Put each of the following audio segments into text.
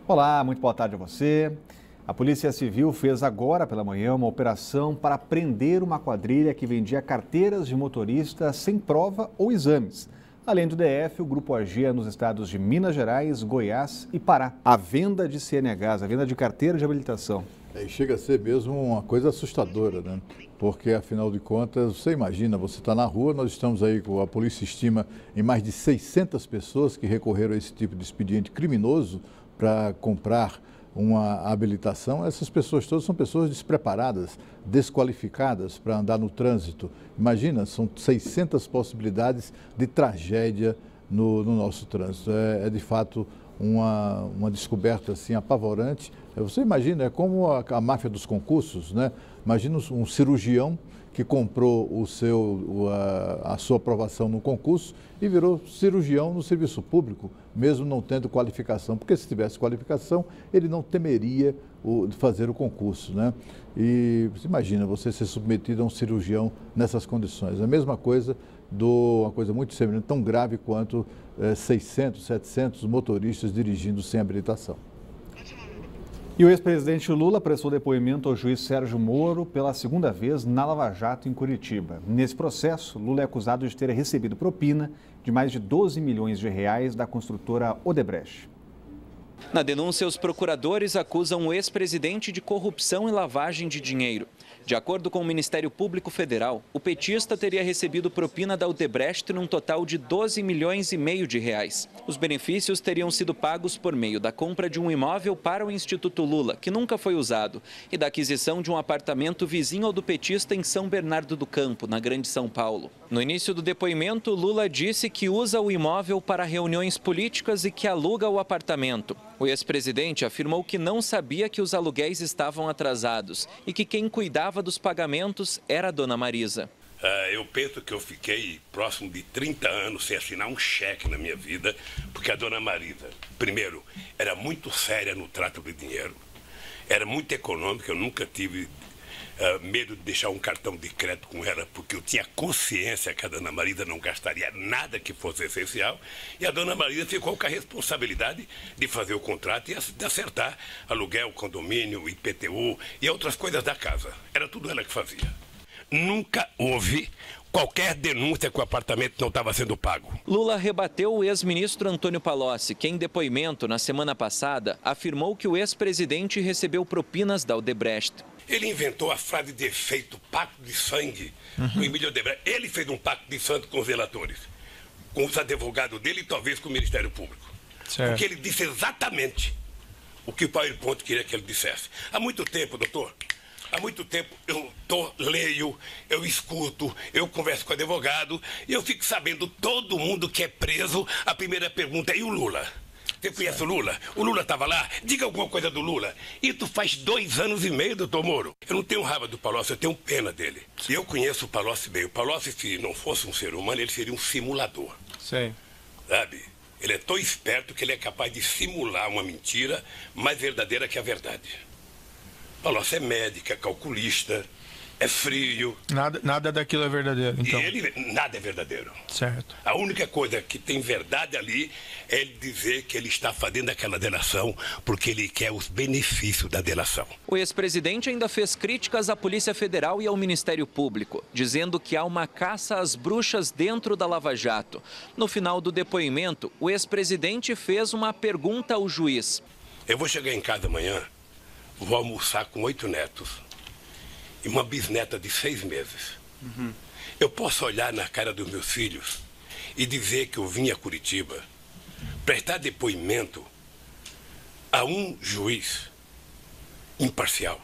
Olá, muito boa tarde a você. A Polícia Civil fez agora pela manhã uma operação para prender uma quadrilha que vendia carteiras de motorista sem prova ou exames. Além do DF, o grupo agia nos estados de Minas Gerais, Goiás e Pará. A venda de CNHs, a venda de carteira de habilitação. Chega a ser mesmo uma coisa assustadora, né? Porque, afinal de contas, você imagina, você está na rua, nós estamos aí, a polícia estima em mais de 600 pessoas que recorreram a esse tipo de expediente criminoso para comprar uma habilitação. Essas pessoas todas são pessoas despreparadas, desqualificadas para andar no trânsito. Imagina, são 600 possibilidades de tragédia no nosso trânsito. É de fato uma descoberta assim apavorante. Você imagina, é como a máfia dos concursos, né? Imagina um cirurgião que comprou a sua aprovação no concurso e virou cirurgião no serviço público, mesmo não tendo qualificação, porque se tivesse qualificação, ele não temeria fazer o concurso, né? E você imagina você ser submetido a um cirurgião nessas condições. A mesma coisa uma coisa muito semelhante, tão grave quanto 600, 700 motoristas dirigindo sem habilitação. E o ex-presidente Lula prestou depoimento ao juiz Sérgio Moro pela segunda vez na Lava Jato, em Curitiba. Nesse processo, Lula é acusado de ter recebido propina de mais de 12 milhões de reais da construtora Odebrecht. Na denúncia, os procuradores acusam o ex-presidente de corrupção e lavagem de dinheiro. De acordo com o Ministério Público Federal, o petista teria recebido propina da Odebrecht num total de 12 milhões e meio de reais. Os benefícios teriam sido pagos por meio da compra de um imóvel para o Instituto Lula, que nunca foi usado, e da aquisição de um apartamento vizinho ao do petista em São Bernardo do Campo, na Grande São Paulo. No início do depoimento, Lula disse que usa o imóvel para reuniões políticas e que aluga o apartamento. O ex-presidente afirmou que não sabia que os aluguéis estavam atrasados e que quem cuidava dos pagamentos era a dona Marisa. Eu penso que eu fiquei próximo de 30 anos sem assinar um cheque na minha vida, porque a dona Marisa, primeiro, era muito séria no trato de dinheiro, era muito econômica, eu nunca tive medo de deixar um cartão de crédito com ela, porque eu tinha consciência que a dona Marisa não gastaria nada que fosse essencial, e a dona Marisa ficou com a responsabilidade de fazer o contrato e de acertar aluguel, condomínio, IPTU e outras coisas da casa. Era tudo ela que fazia. Nunca houve qualquer denúncia que o apartamento não estava sendo pago. Lula rebateu o ex-ministro Antônio Palocci, que em depoimento na semana passada afirmou que o ex-presidente recebeu propinas da Odebrecht. Ele inventou a frase de efeito, pacto de sangue, com Emílio Odebrecht. Ele fez um pacto de sangue com os relatores, com os advogados dele e talvez com o Ministério Público. Certo. Porque ele disse exatamente o que o PowerPoint queria que ele dissesse. Há muito tempo, doutor, há muito tempo eu leio, eu escuto, eu converso com o advogado e eu fico sabendo todo mundo que é preso. A primeira pergunta é: e o Lula? Você conhece o Lula? O Lula estava lá? Diga alguma coisa do Lula. Isso faz 2 anos e meio, doutor Moro. Eu não tenho raiva do Palocci, eu tenho pena dele. E eu conheço o Palocci bem. O Palocci, se não fosse um ser humano, ele seria um simulador. Sim. Sabe? Ele é tão esperto que ele é capaz de simular uma mentira mais verdadeira que a verdade. Palocci é médico, é calculista, é frio. Nada daquilo é verdadeiro, então. E nada é verdadeiro. Certo. A única coisa que tem verdade ali é ele dizer que ele está fazendo aquela delação porque ele quer os benefícios da delação. O ex-presidente ainda fez críticas à Polícia Federal e ao Ministério Público, dizendo que há uma caça às bruxas dentro da Lava Jato. No final do depoimento, o ex-presidente fez uma pergunta ao juiz. Eu vou chegar em casa amanhã, vou almoçar com 8 netos. E uma bisneta de 6 meses. Eu posso olhar na cara dos meus filhos e dizer que eu vim a Curitiba prestar depoimento a um juiz imparcial.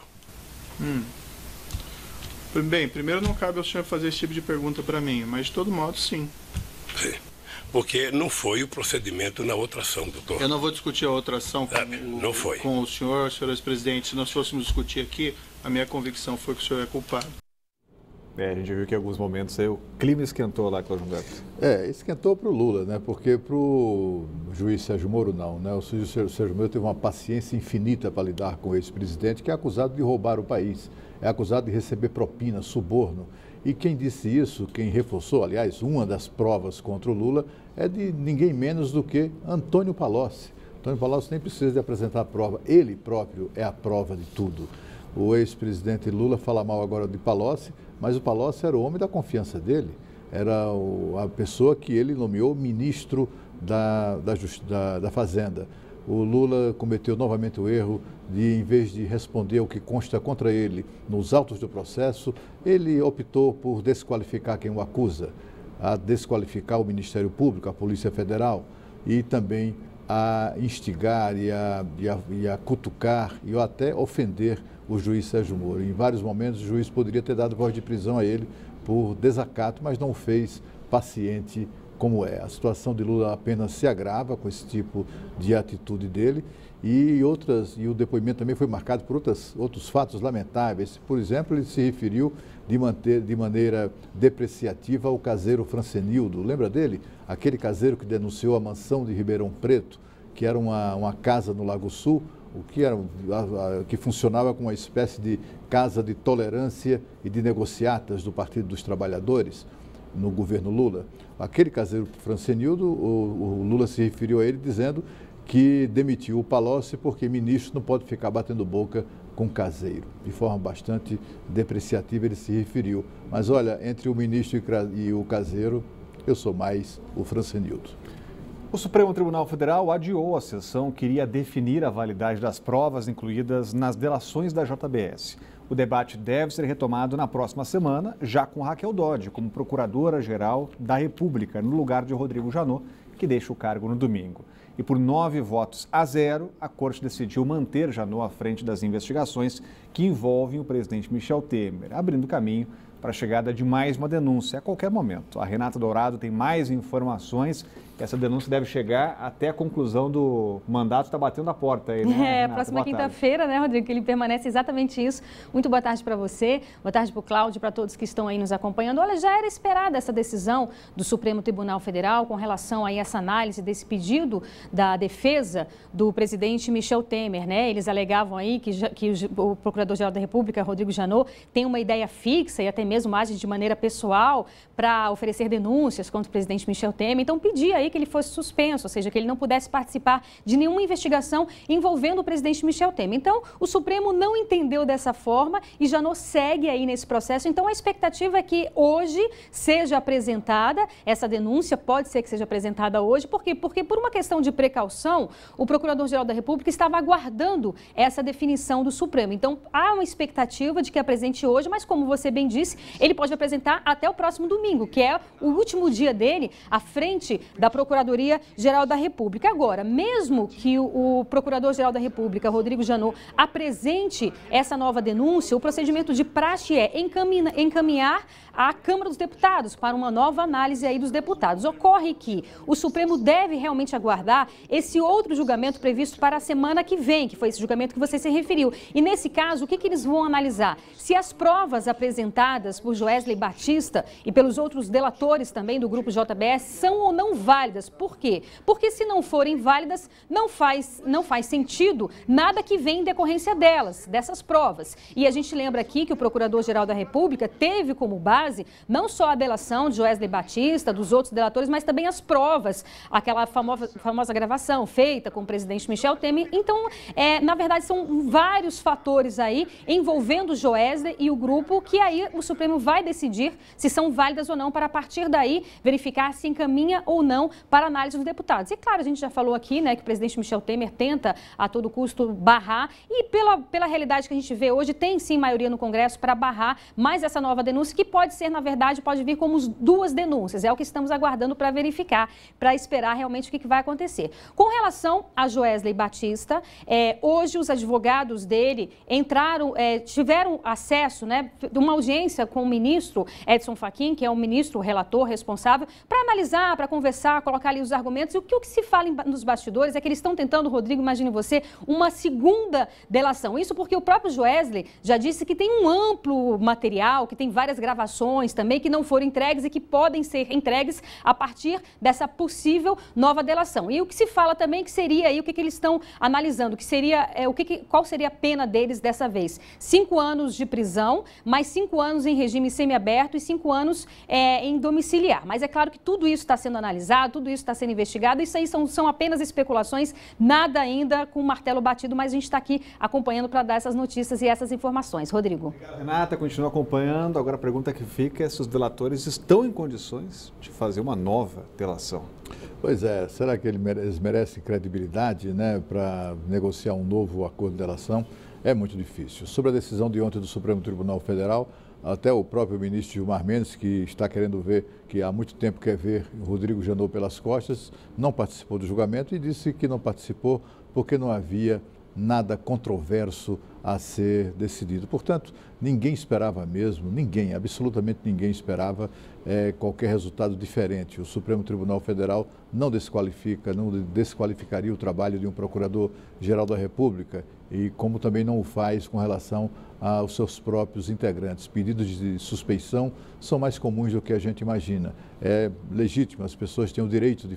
Bem, primeiro não cabe ao senhor fazer esse tipo de pergunta para mim, mas de todo modo sim. Sim. Porque não foi o procedimento na outra ação, doutor. Eu não vou discutir a outra ação não foi. Com o senhor ex-presidente. Se nós fôssemos discutir aqui, a minha convicção foi que o senhor é culpado. A gente viu que em alguns momentos aí o clima esquentou lá, Cláudio Humberto. Esquentou para o Lula, né? Porque para o juiz Sérgio Moro não, né? O juiz Sérgio Moro teve uma paciência infinita para lidar com o ex-presidente, que é acusado de roubar o país, é acusado de receber propina, suborno. E quem disse isso, quem reforçou, aliás, uma das provas contra o Lula, é de ninguém menos do que Antônio Palocci. Antônio Palocci nem precisa de apresentar a prova, ele próprio é a prova de tudo. O ex-presidente Lula fala mal agora de Palocci, mas o Palocci era o homem da confiança dele, era a pessoa que ele nomeou ministro da Fazenda. O Lula cometeu novamente o erro de, em vez de responder ao que consta contra ele nos autos do processo, ele optou por desqualificar quem o acusa, a desqualificar o Ministério Público, a Polícia Federal, e também a instigar e a cutucar e até ofender o juiz Sérgio Moro. Em vários momentos o juiz poderia ter dado voz de prisão a ele por desacato, mas não fez, paciente como é. A situação de Lula apenas se agrava com esse tipo de atitude dele e o depoimento também foi marcado por outros fatos lamentáveis. Por exemplo, ele se referiu de maneira depreciativa ao caseiro Francenildo. Lembra dele? Aquele caseiro que denunciou a mansão de Ribeirão Preto, que era uma casa no Lago Sul, que funcionava como uma espécie de casa de tolerância e de negociatas do Partido dos Trabalhadores no governo Lula. Aquele caseiro Francenildo, o Lula se referiu a ele dizendo que demitiu o Palocci porque ministro não pode ficar batendo boca com caseiro. De forma bastante depreciativa ele se referiu. Mas olha, entre o ministro e o caseiro, eu sou mais o Francenildo. O Supremo Tribunal Federal adiou a sessão que iria definir a validade das provas incluídas nas delações da JBS. O debate deve ser retomado na próxima semana, já com Raquel Dodge como Procuradora-Geral da República, no lugar de Rodrigo Janot, que deixa o cargo no domingo. E por 9-0, a Corte decidiu manter Janot à frente das investigações que envolvem o presidente Michel Temer, abrindo caminho para a chegada de mais uma denúncia a qualquer momento. A Renata Dourado tem mais informações. Essa denúncia deve chegar até a conclusão do mandato, está batendo a porta aí, né, Renata? Próxima quinta-feira, né, Rodrigo, que ele permanece exatamente isso. Muito boa tarde para você, boa tarde para o Cláudio, para todos que estão aí nos acompanhando. Olha, já era esperada essa decisão do Supremo Tribunal Federal com relação a essa análise desse pedido da defesa do presidente Michel Temer, né? Eles alegavam aí que o Procurador-Geral da República, Rodrigo Janot, tem uma ideia fixa e até mesmo age de maneira pessoal para oferecer denúncias contra o presidente Michel Temer. Então, pedia aí que ele fosse suspenso, ou seja, que ele não pudesse participar de nenhuma investigação envolvendo o presidente Michel Temer. Então, o Supremo não entendeu dessa forma e Janot segue aí nesse processo. Então, a expectativa é que hoje seja apresentada essa denúncia, pode ser que seja apresentada hoje. Por quê? Porque, por uma questão de precaução, o Procurador-Geral da República estava aguardando essa definição do Supremo. Então, há uma expectativa de que apresente hoje, mas como você bem disse, ele pode apresentar até o próximo domingo, que é o último dia dele à frente da Procuradoria-Geral da República. Agora, mesmo que o Procurador-Geral da República, Rodrigo Janot, apresente essa nova denúncia, o procedimento de praxe é encaminhar à Câmara dos Deputados para uma nova análise aí dos deputados. Ocorre que o Supremo deve realmente aguardar esse outro julgamento previsto para a semana que vem, que foi esse julgamento que você se referiu. E nesse caso, o que eles vão analisar? Se as provas apresentadas por Joesley Batista e pelos outros delatores também do Grupo JBS são ou não válidas. Por quê? Porque se não forem válidas, não faz sentido nada que venha em decorrência dessas provas. E a gente lembra aqui que o Procurador-Geral da República teve como base não só a delação de Joesley Batista, dos outros delatores, mas também as provas, aquela famosa gravação feita com o presidente Michel Temer. Então, na verdade, são vários fatores aí envolvendo Joesley e o grupo que aí o Supremo vai decidir se são válidas ou não para, a partir daí, verificar se encaminha ou não para análise dos deputados. E claro, a gente já falou aqui, né, que o presidente Michel Temer tenta a todo custo barrar e pela realidade que a gente vê hoje, tem sim maioria no Congresso para barrar mais essa nova denúncia, que pode ser, na verdade, pode vir como duas denúncias. É o que estamos aguardando para verificar, para esperar realmente o que vai acontecer. Com relação a Joesley Batista, hoje os advogados dele tiveram acesso, né, de uma audiência com o ministro Edson Fachin, que é o ministro relator responsável, para analisar, para conversar, colocar ali os argumentos. E o que se fala nos bastidores é que eles estão tentando, Rodrigo, imagine você, uma segunda delação. Isso porque o próprio Joesley já disse que tem um amplo material, que tem várias gravações também que não foram entregues e que podem ser entregues a partir dessa possível nova delação. E o que se fala também que seria aí o que eles estão analisando, que seria qual seria a pena deles dessa vez? 5 anos de prisão, mais 5 anos em regime semiaberto e 5 anos em domiciliar. Mas é claro que tudo isso está sendo analisado, tudo isso está sendo investigado. Isso aí são apenas especulações, nada ainda com o martelo batido, mas a gente está aqui acompanhando para dar essas notícias e essas informações. Rodrigo. Obrigado, Renata, continua acompanhando. Agora a pergunta que fica é se os delatores estão em condições de fazer uma nova delação. Pois é, será que eles merecem credibilidade, né, para negociar um novo acordo de delação? É muito difícil. Sobre a decisão de ontem do Supremo Tribunal Federal, até o próprio ministro Gilmar Mendes, que está querendo ver, que há muito tempo quer ver o Rodrigo Janot pelas costas, não participou do julgamento e disse que não participou porque não havia nada controverso a ser decidido. Portanto, ninguém esperava mesmo, ninguém, absolutamente ninguém esperava qualquer resultado diferente. O Supremo Tribunal Federal não desqualificaria o trabalho de um Procurador-Geral da República e como também não o faz com relação aos seus próprios integrantes. Pedidos de suspeição são mais comuns do que a gente imagina. É legítimo, as pessoas têm o direito de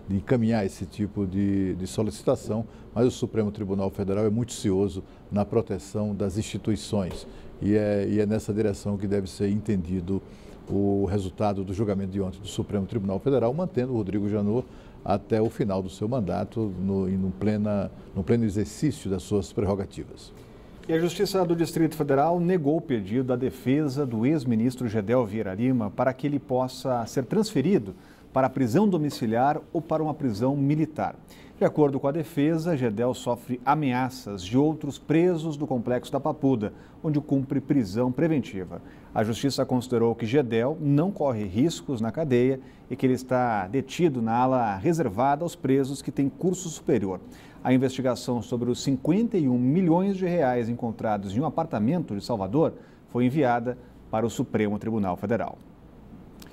encaminhar esse tipo de solicitação, mas o Supremo Tribunal Federal é muito cioso na proteção das instituições e é nessa direção que deve ser entendido o resultado do julgamento de ontem do Supremo Tribunal Federal, mantendo o Rodrigo Janot até o final do seu mandato no pleno exercício das suas prerrogativas. E a Justiça do Distrito Federal negou o pedido da defesa do ex-ministro Gedel Vieira Lima para que ele possa ser transferido para a prisão domiciliar ou para uma prisão militar. De acordo com a defesa, Gedel sofre ameaças de outros presos do Complexo da Papuda, onde cumpre prisão preventiva. A Justiça considerou que Gedel não corre riscos na cadeia e que ele está detido na ala reservada aos presos que têm curso superior. A investigação sobre os 51 milhões de reais encontrados em um apartamento de Salvador foi enviada para o Supremo Tribunal Federal.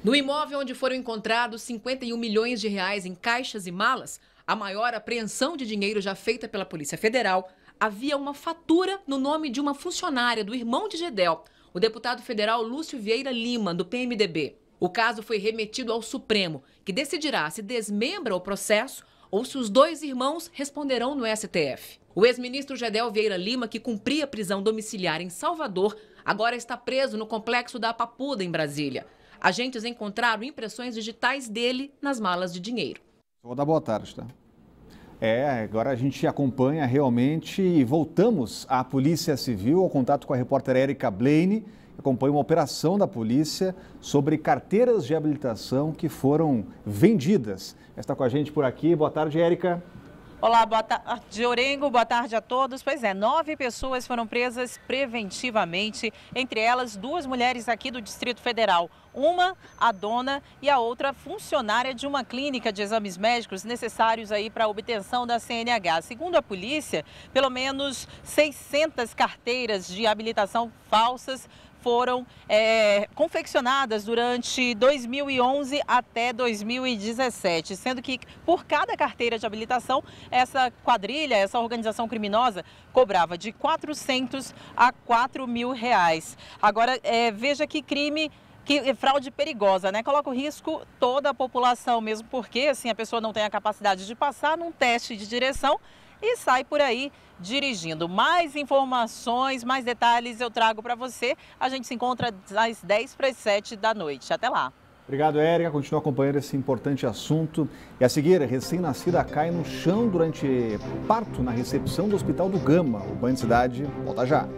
No imóvel onde foram encontrados 51 milhões de reais em caixas e malas, a maior apreensão de dinheiro já feita pela Polícia Federal, havia uma fatura no nome de uma funcionária do irmão de Gedel, o deputado federal Lúcio Vieira Lima, do PMDB. O caso foi remetido ao Supremo, que decidirá se desmembra o processo ou se os dois irmãos responderão no STF. O ex-ministro Gedel Vieira Lima, que cumpria prisão domiciliar em Salvador, agora está preso no Complexo da Papuda, em Brasília. Agentes encontraram impressões digitais dele nas malas de dinheiro. Vou dar boa tarde, tá? Agora a gente acompanha realmente e voltamos à Polícia Civil, ao contato com a repórter Érica Blaine, que acompanha uma operação da polícia sobre carteiras de habilitação que foram vendidas. Está com a gente por aqui. Boa tarde, Érica. Olá, boa tarde, Orengo, boa tarde a todos. Pois é, 9 pessoas foram presas preventivamente, entre elas 2 mulheres aqui do Distrito Federal. Uma, a dona, e a outra, funcionária de uma clínica de exames médicos necessários aí para a obtenção da CNH. Segundo a polícia, pelo menos 600 carteiras de habilitação falsas foram confeccionadas durante 2011 até 2017, sendo que por cada carteira de habilitação, essa quadrilha, essa organização criminosa, cobrava de 400 a 4 mil reais. Agora, veja que crime, que fraude perigosa, né? Coloca em risco toda a população, mesmo porque assim a pessoa não tem a capacidade de passar num teste de direção e sai por aí dirigindo. Mais informações, mais detalhes eu trago para você. A gente se encontra às 6:50 da noite. Até lá. Obrigado, Érica. Continua acompanhando esse importante assunto. E a seguir, recém-nascida cai no chão durante parto na recepção do Hospital do Gama. O Band Cidade volta já.